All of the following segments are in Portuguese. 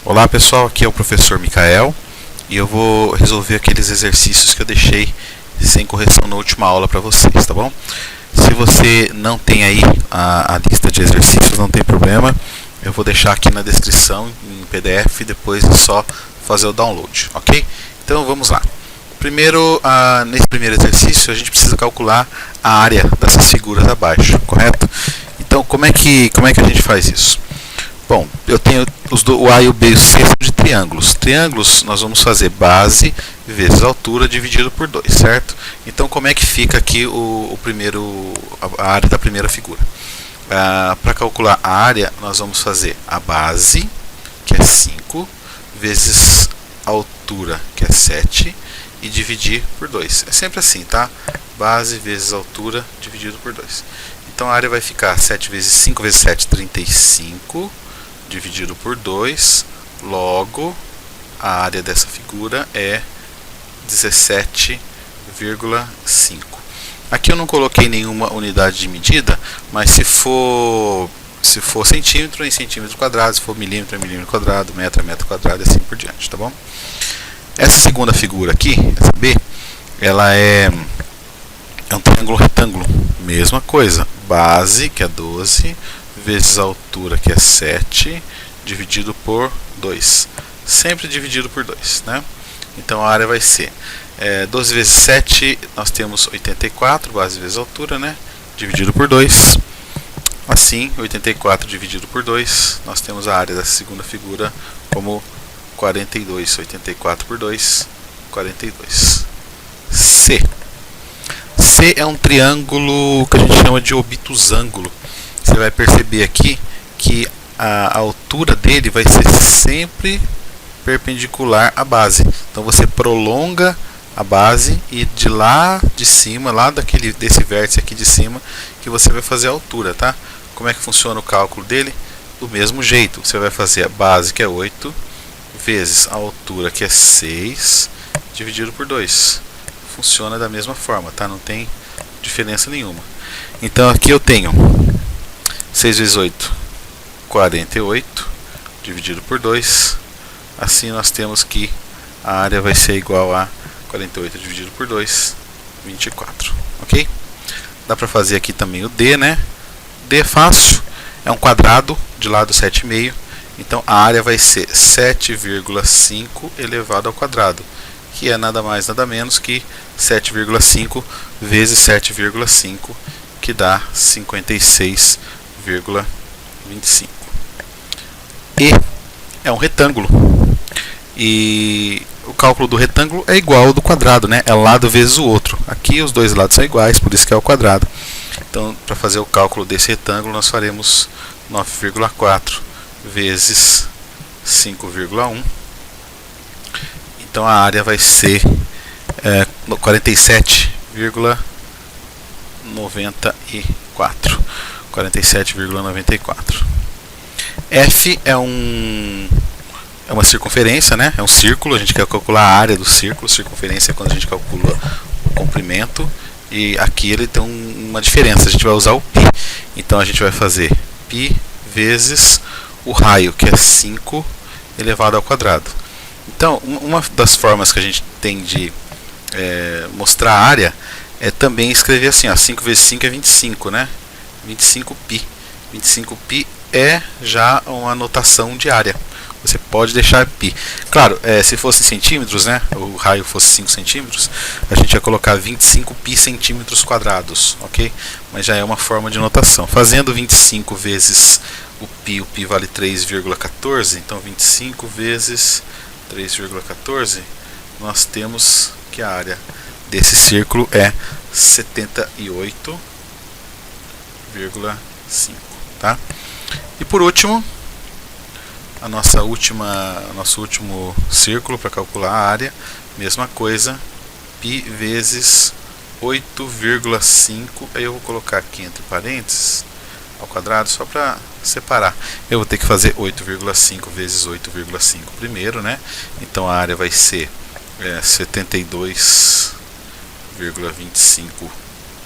Olá pessoal, aqui é o professor Micael e eu vou resolver aqueles exercícios que eu deixei sem correção na última aula para vocês, tá bom? Se você não tem aí a lista de exercícios, não tem problema, eu vou deixar aqui na descrição em PDF e depois é só fazer o download, ok? Então vamos lá. Primeiro, nesse primeiro exercício a gente precisa calcular a área dessas figuras abaixo, correto? Então como é que a gente faz isso? Bom, eu tenho o A e o B e o C são de triângulos. Triângulos nós vamos fazer base vezes altura dividido por 2, certo? Então como é que fica aqui a área da primeira figura? Para calcular a área nós vamos fazer a base, que é 5, vezes a altura, que é 7, e dividir por 2. É sempre assim, tá? Base vezes altura dividido por 2. Então a área vai ficar 7 vezes 5 vezes 7, 35, dividido por 2, logo a área dessa figura é 17,5. Aqui eu não coloquei nenhuma unidade de medida, mas se for centímetro, em centímetro quadrado, se for milímetro, em milímetro quadrado, metro, em metro quadrado, e assim por diante, tá bom? Essa segunda figura aqui, essa B, ela é um triângulo retângulo, mesma coisa, base, que é 12, vezes a altura, que é 7, dividido por 2. Sempre dividido por 2, né? Então a área vai ser 12 vezes 7, nós temos 84, base vezes altura, né? Dividido por 2. Assim, 84 dividido por 2, nós temos a área dessa segunda figura como 42. 84 por 2, 42. C. C é um triângulo que a gente chama de obtusângulo. Você vai perceber aqui que a altura dele vai ser sempre perpendicular à base. Então você prolonga a base e de lá de cima, desse vértice aqui de cima, que você vai fazer a altura, tá? Como é que funciona o cálculo dele? Do mesmo jeito, você vai fazer a base, que é 8, vezes a altura, que é 6, dividido por 2. Funciona da mesma forma, tá? Não tem diferença nenhuma. Então aqui eu tenho 6 vezes 8, 48, dividido por 2. Assim nós temos que a área vai ser igual a 48 dividido por 2, 24. Ok? Dá para fazer aqui também o D, né? D é fácil, é um quadrado de lado 7,5. Então a área vai ser 7,5 elevado ao quadrado, que é nada mais nada menos que 7,5 vezes 7,5, que dá 56,25. E é um retângulo. E o cálculo do retângulo é igual ao do quadrado, né? É lado vezes o outro. Aqui os dois lados são iguais, por isso que é o quadrado. Então, para fazer o cálculo desse retângulo, nós faremos 9,4 vezes 5,1. Então a área vai ser 47,94. 47,94. F é uma circunferência, né? É um círculo, a gente quer calcular a área do círculo. Circunferência é quando a gente calcula o comprimento. E aqui ele tem uma diferença, a gente vai usar o π. Então a gente vai fazer π vezes o raio, que é 5 elevado ao quadrado. Então, uma das formas que a gente tem de mostrar a área é também escrever assim, ó, 5 vezes 5 é 25, né? 25π. 25π é já uma notação de área. Você pode deixar π. Claro, se fosse em centímetros, né? O raio fosse 5 centímetros, a gente ia colocar 25π centímetros quadrados, ok? Mas já é uma forma de notação. Fazendo 25 vezes o π vale 3,14, então 25 vezes 3,14, nós temos que a área desse círculo é 78,5, tá? E por último, nosso último círculo para calcular a área, mesma coisa, π vezes 8,5, aí eu vou colocar aqui entre parênteses ao quadrado só para separar. Eu vou ter que fazer 8,5 vezes 8,5 primeiro, né? Então a área vai ser 72,25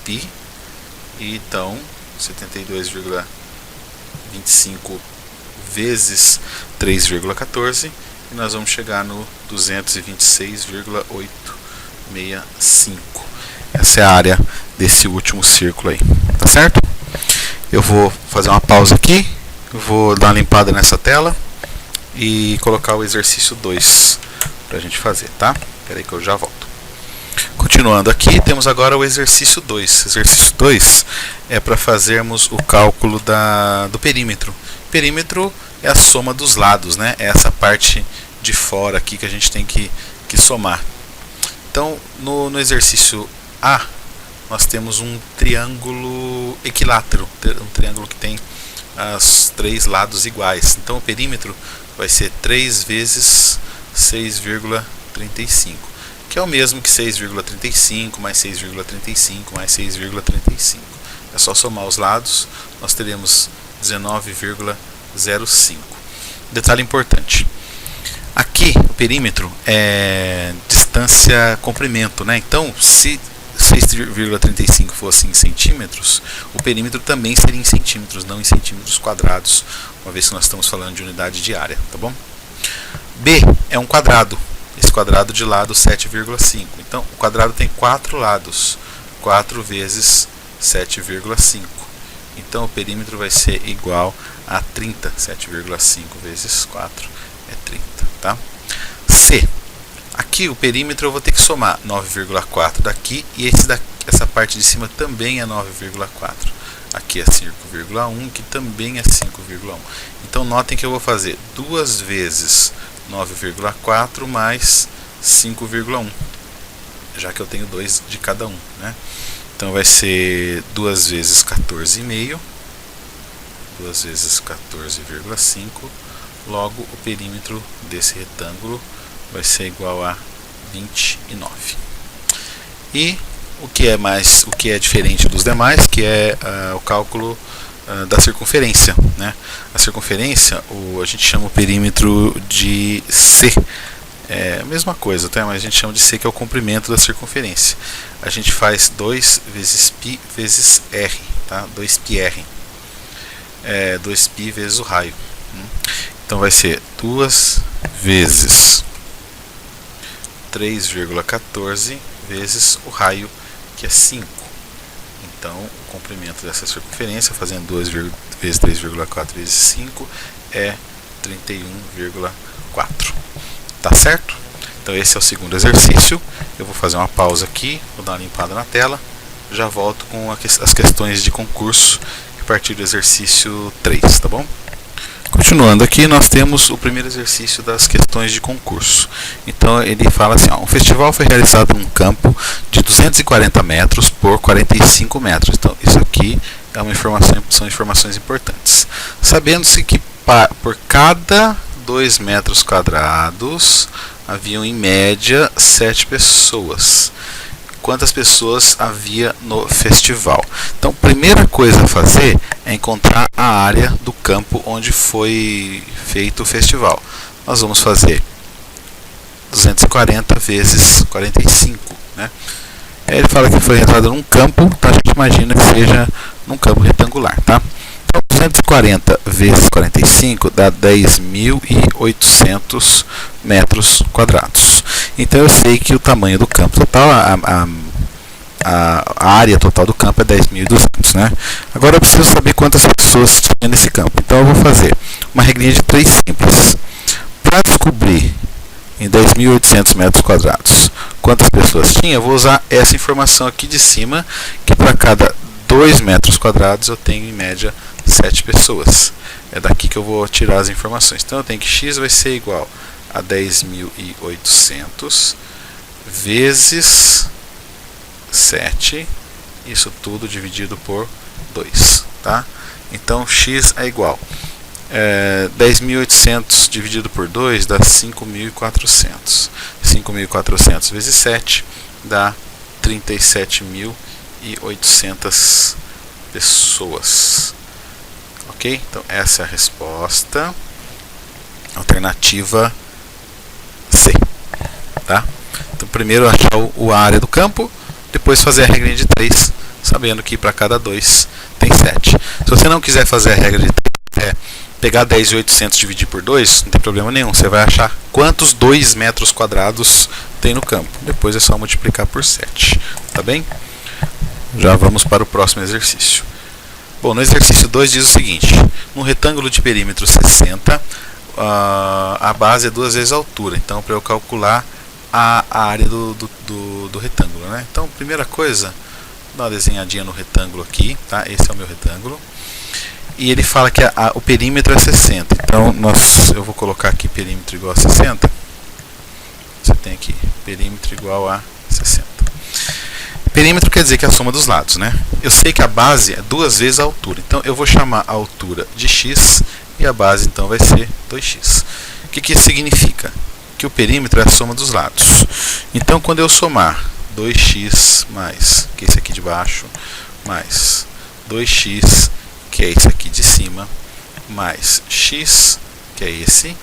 π. E então 72,25 vezes 3,14 e nós vamos chegar no 226,865. Essa é a área desse último círculo aí, tá certo? Eu vou fazer uma pausa aqui, vou dar uma limpada nessa tela e colocar o exercício 2 para a gente fazer, tá? Espera aí que eu já volto. Continuando aqui, temos agora o exercício 2. Exercício 2 é para fazermos o cálculo do perímetro. Perímetro é a soma dos lados, né? É essa parte de fora aqui que a gente tem que somar. Então, no exercício A, nós temos um triângulo equilátero, um triângulo que tem os 3 lados iguais. Então, o perímetro vai ser 3 vezes 6,35, que é o mesmo que 6,35 mais 6,35 mais 6,35. É só somar os lados, nós teremos 19,05. Detalhe importante. Aqui, o perímetro é distância comprimento, né? Então, se 6,35 fosse em centímetros, o perímetro também seria em centímetros, não em centímetros quadrados, uma vez que nós estamos falando de unidade de área, tá bom? B é um quadrado, esse quadrado de lado 7,5. Então, o quadrado tem 4 lados, 4 vezes 7,5. Então, o perímetro vai ser igual a 30. 7,5 vezes 4 é 30, tá? C. Aqui, o perímetro eu vou ter que somar 9,4 daqui, e essa parte de cima também é 9,4. Aqui é 5,1, que também é 5,1. Então, notem que eu vou fazer 2 vezes 9,4 mais 5,1, já que eu tenho 2 de cada um, né? Então vai ser 2 vezes 14,5, 2 vezes 14,5, logo o perímetro desse retângulo vai ser igual a 29. E o que é diferente dos demais, que é o cálculo da circunferência, né? A circunferência, a gente chama o perímetro de C. É a mesma coisa, tá? Mas a gente chama de C, que é o comprimento da circunferência. A gente faz 2 vezes π vezes r, tá? 2πr. 2π vezes o raio. Então vai ser 2 vezes 3,14 vezes o raio, que é 5. Então, o comprimento dessa circunferência, fazendo 2 vezes 3,4 vezes 5, é 31,4. Tá certo? Então, esse é o segundo exercício. Eu vou fazer uma pausa aqui, vou dar uma limpada na tela. Já volto com as questões de concurso a partir do exercício 3, tá bom? Continuando aqui, nós temos o primeiro exercício das questões de concurso. Então, ele fala assim, um festival foi realizado num campo de 240 metros por 45 metros. Então, isso aqui é são informações importantes. Sabendo-se que por cada 2 metros quadrados haviam em média 7 pessoas. Quantas pessoas havia no festival? Então, a primeira coisa a fazer é encontrar a área do campo onde foi feito o festival. Nós vamos fazer 240 vezes 45, né? Ele fala que foi realizado num campo, então a gente imagina que seja num campo retangular, tá? Então, 240 vezes 45 dá 10.800 metros quadrados. Então eu sei que o tamanho do campo total, a área total do campo é 10.200, né? Agora eu preciso saber quantas pessoas tinha nesse campo. Então eu vou fazer uma regrinha de 3 simples. Para descobrir em 10.800 metros quadrados quantas pessoas tinha, eu vou usar essa informação aqui de cima, que para cada 2 metros quadrados eu tenho em média 7 pessoas. É daqui que eu vou tirar as informações. Então eu tenho que x vai ser igual a 10.800 vezes 7, isso tudo dividido por 2, tá? Então x é igual 10.800 dividido por 2 dá 5.400. 5.400 vezes 7 dá 37.800 pessoas. Ok? Então essa é a resposta. Alternativa C, tá? Então primeiro achar a área do campo, depois fazer a regra de 3, sabendo que para cada 2 tem 7. Se você não quiser fazer a regra de 3, pegar 10.800 e dividir por 2, não tem problema nenhum. Você vai achar quantos 2 metros quadrados tem no campo. Depois é só multiplicar por 7. Tá bem? Já vamos para o próximo exercício. Bom, no exercício 2 diz o seguinte: num retângulo de perímetro 60, a base é 2 vezes a altura. Então, para eu calcular a área do retângulo, né? Então, primeira coisa, dá uma desenhadinha no retângulo aqui, tá? Esse é o meu retângulo. E ele fala que o perímetro é 60. Então, eu vou colocar aqui perímetro igual a 60. Você tem aqui perímetro igual a 60. Perímetro quer dizer que é a soma dos lados, né? Eu sei que a base é 2 vezes a altura. Então, eu vou chamar a altura de x e a base, então, vai ser 2x. O que isso significa? Que o perímetro é a soma dos lados. Então, quando eu somar 2x mais, que é esse aqui de baixo, mais 2x, que é esse aqui de cima, mais x, que é esse,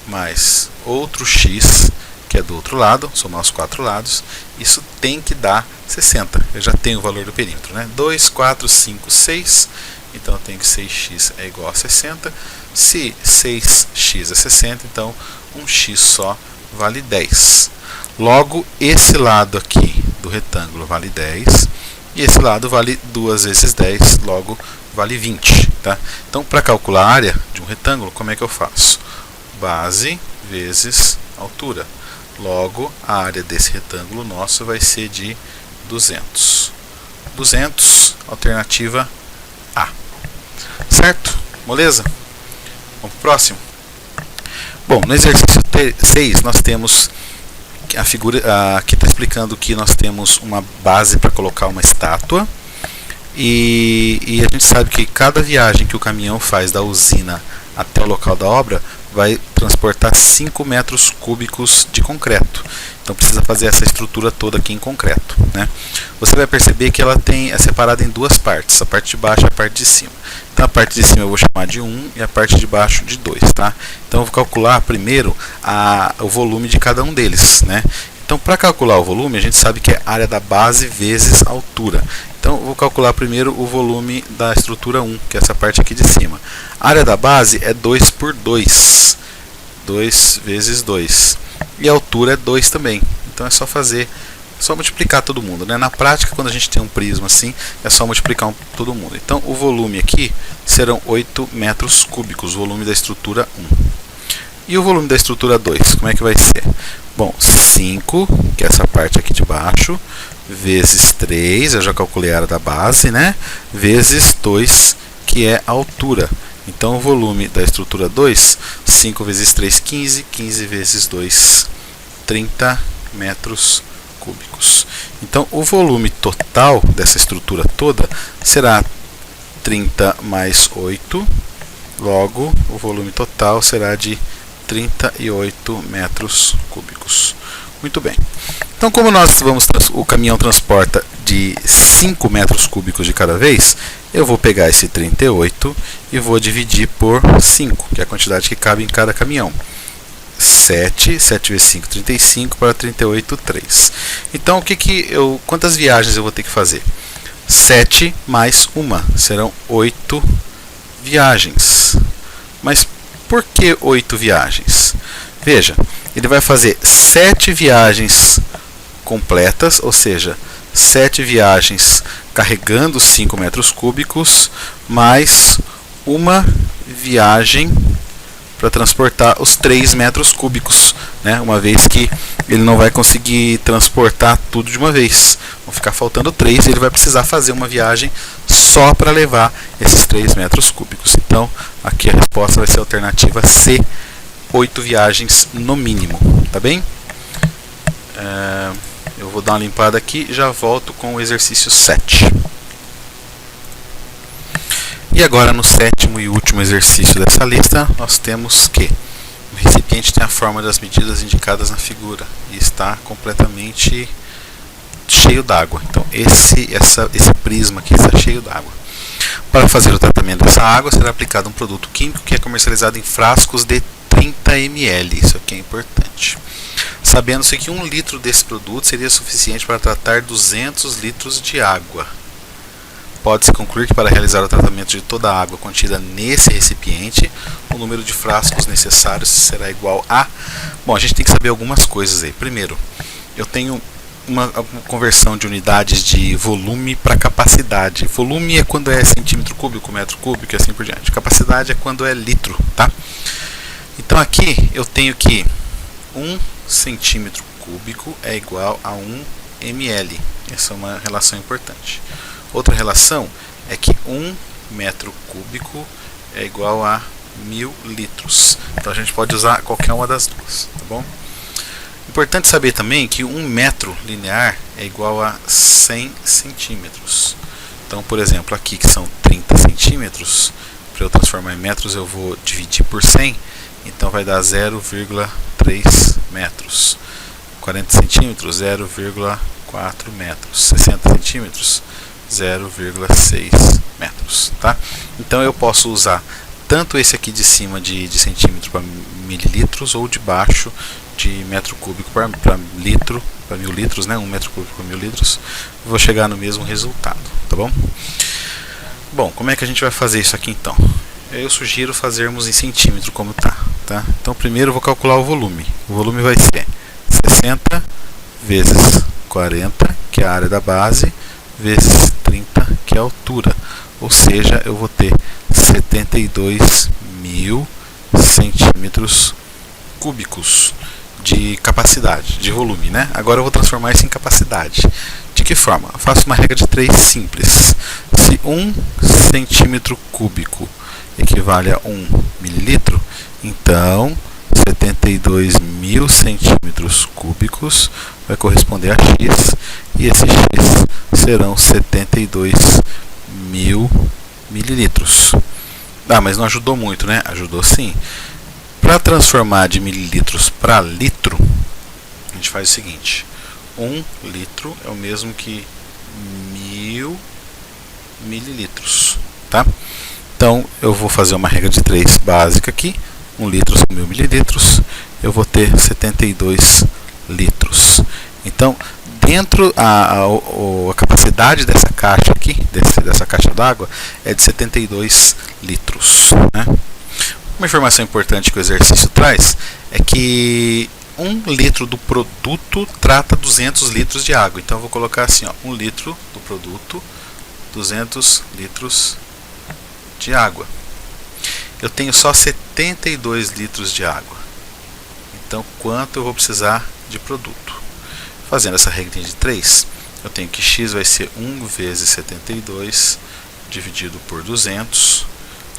mais outro x, que é do outro lado, somar os 4 lados, isso tem que dar 60. Eu já tenho o valor do perímetro, né? 2, 4, 5, 6, então eu tenho que 6x é igual a 60. Se 6x é 60, então um x só vale 10. Logo, esse lado aqui do retângulo vale 10, e esse lado vale 2 vezes 10, logo vale 20. Tá? Então, para calcular a área de um retângulo, como é que eu faço? Base vezes altura. Logo, a área desse retângulo nosso vai ser de 200. 200, alternativa A. Certo? Moleza? Vamos para o próximo. Bom, no exercício 6 nós temos a figura, aqui está explicando que nós temos uma base para colocar uma estátua. E a gente sabe que cada viagem que o caminhão faz da usina até o local da obra vai transportar 5 metros cúbicos de concreto. Então precisa fazer essa estrutura toda aqui em concreto, né? Você vai perceber que ela é separada em duas partes, a parte de baixo e a parte de cima. Então a parte de cima eu vou chamar de 1 e a parte de baixo de 2, tá? Então eu vou calcular primeiro o volume de cada um deles, né? Então, para calcular o volume, a gente sabe que é a área da base vezes a altura. Então, eu vou calcular primeiro o volume da estrutura 1, que é essa parte aqui de cima. A área da base é 2 por 2. 2 vezes 2. E a altura é 2 também. Então, é só multiplicar todo mundo, né? Na prática, quando a gente tem um prisma assim, é só multiplicar todo mundo. Então, o volume aqui serão 8 metros cúbicos, o volume da estrutura 1. E o volume da estrutura 2, como é que vai ser? Bom, 5, que é essa parte aqui de baixo, vezes 3, eu já calculei a área da base, né? Vezes 2, que é a altura. Então, o volume da estrutura 2, 5 vezes 3, 15, 15 vezes 2, 30 metros cúbicos. Então, o volume total dessa estrutura toda será 30 mais 8, logo, o volume total será de 38 metros cúbicos. Muito bem. Então, como o caminhão transporta de 5 metros cúbicos de cada vez, eu vou pegar esse 38 e vou dividir por 5, que é a quantidade que cabe em cada caminhão. 7 vezes 5, 35, para 38, 3. Então, quantas viagens eu vou ter que fazer? 7 mais 1, serão 8 viagens. Mas por que 8 viagens? Veja, ele vai fazer 7 viagens completas, ou seja, 7 viagens carregando 5 metros cúbicos, mais uma viagem para transportar os 3 metros cúbicos, né? Uma vez que ele não vai conseguir transportar tudo de uma vez. Vão ficar faltando 3 e ele vai precisar fazer uma viagem só para levar esses 3 metros cúbicos. Então, aqui a resposta vai ser a alternativa C, 8 viagens no mínimo. Tá bem? Eu vou dar uma limpada aqui e já volto com o exercício 7. E agora, no sétimo e último exercício dessa lista, nós temos que o recipiente tem a forma das medidas indicadas na figura e está completamente cheio d'água. Então, esse prisma aqui está cheio d'água. Para fazer o tratamento dessa água, será aplicado um produto químico que é comercializado em frascos de 30 ml. Isso aqui é importante. Sabendo-se que 1 litro desse produto seria suficiente para tratar 200 litros de água. pode-se concluir que para realizar o tratamento de toda a água contida nesse recipiente, o número de frascos necessários será igual a... Bom, a gente tem que saber algumas coisas aí. Primeiro, eu tenho uma conversão de unidades de volume para capacidade. Volume é quando é centímetro cúbico, metro cúbico e assim por diante. Capacidade é quando é litro, tá? Então aqui eu tenho que 1 centímetro cúbico é igual a 1 ml. Essa é uma relação importante. Outra relação é que 1 metro cúbico é igual a 1000 litros. Então a gente pode usar qualquer uma das duas, tá bom? Importante saber também que 1 metro linear é igual a 100 centímetros. Então, por exemplo, aqui que são 30 centímetros, para eu transformar em metros eu vou dividir por 100, então vai dar 0,3 metros. 40 centímetros, 0,4 metros. 60 centímetros, 0,6 metros, tá? Então eu posso usar tanto esse aqui de cima de centímetro para mililitros, ou de baixo de metro cúbico para litro, para 1000 litros, né? 1 metro cúbico para 1000 litros, vou chegar no mesmo resultado, tá bom? Bom, como é que a gente vai fazer isso aqui então? Eu sugiro fazermos em centímetro como tá? Então primeiro eu vou calcular o volume. O volume vai ser 60 vezes 40, que é a área da base, vezes 30, que é a altura. Ou seja, eu vou ter 72.000 centímetros cúbicos de capacidade, de volume, né? Agora eu vou transformar isso em capacidade. De que forma? Eu faço uma regra de 3 simples. Se 1 centímetro cúbico equivale a 1 mililitro, então 72.000 centímetros cúbicos vai corresponder a x, e esse x serão 72.000 mililitros. Ah, mas não ajudou muito, né? Ajudou sim. Para transformar de mililitros para litro, a gente faz o seguinte: 1 litro é o mesmo que 1000 mililitros, tá? Então eu vou fazer uma regra de 3 básica aqui. 1 litro são 1000 mililitros, eu vou ter 72 litros. Então, dentro a capacidade dessa caixa aqui, dessa caixa d'água, é de 72 litros, né? Uma informação importante que o exercício traz é que 1 litro do produto trata 200 litros de água. Então eu vou colocar assim, ó, 1 litro do produto, 200 litros de água. Eu tenho só 72 litros de água. Então quanto eu vou precisar de produto? Fazendo essa regra de 3, eu tenho que x vai ser 1 vezes 72 dividido por 200.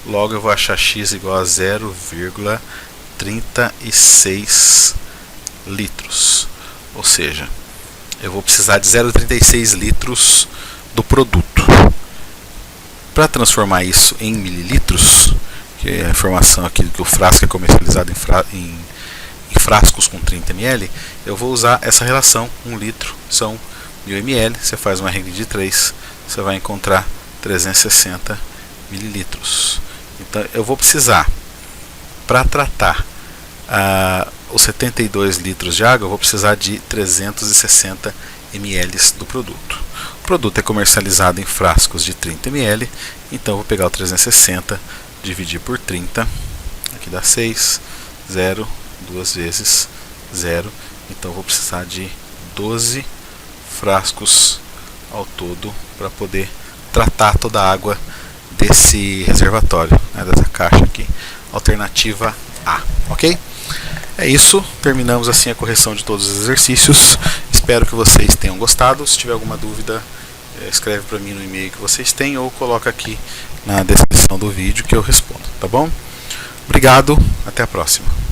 Logo eu vou achar x igual a 0,36 litros. Ou seja, eu vou precisar de 0,36 litros do produto. Para transformar isso em mililitros, que é a informação aqui que o frasco é comercializado em frascos com 30 ml, eu vou usar essa relação. 1 litro são 1000 ml. Você faz uma regra de 3, você vai encontrar 360 mililitros. Então eu vou precisar, para tratar os 72 litros de água, eu vou precisar de 360 ml do produto. O produto é comercializado em frascos de 30 ml, então eu vou pegar o 360, dividir por 30, aqui dá 6, 0, 2 vezes 0, então eu vou precisar de 12 frascos ao todo para poder tratar toda a água desse reservatório, né, dessa caixa aqui. Alternativa A, ok? É isso, terminamos assim a correção de todos os exercícios. Espero que vocês tenham gostado. Se tiver alguma dúvida, escreve para mim no e-mail que vocês têm, ou coloca aqui na descrição do vídeo que eu respondo, tá bom? Obrigado, até a próxima.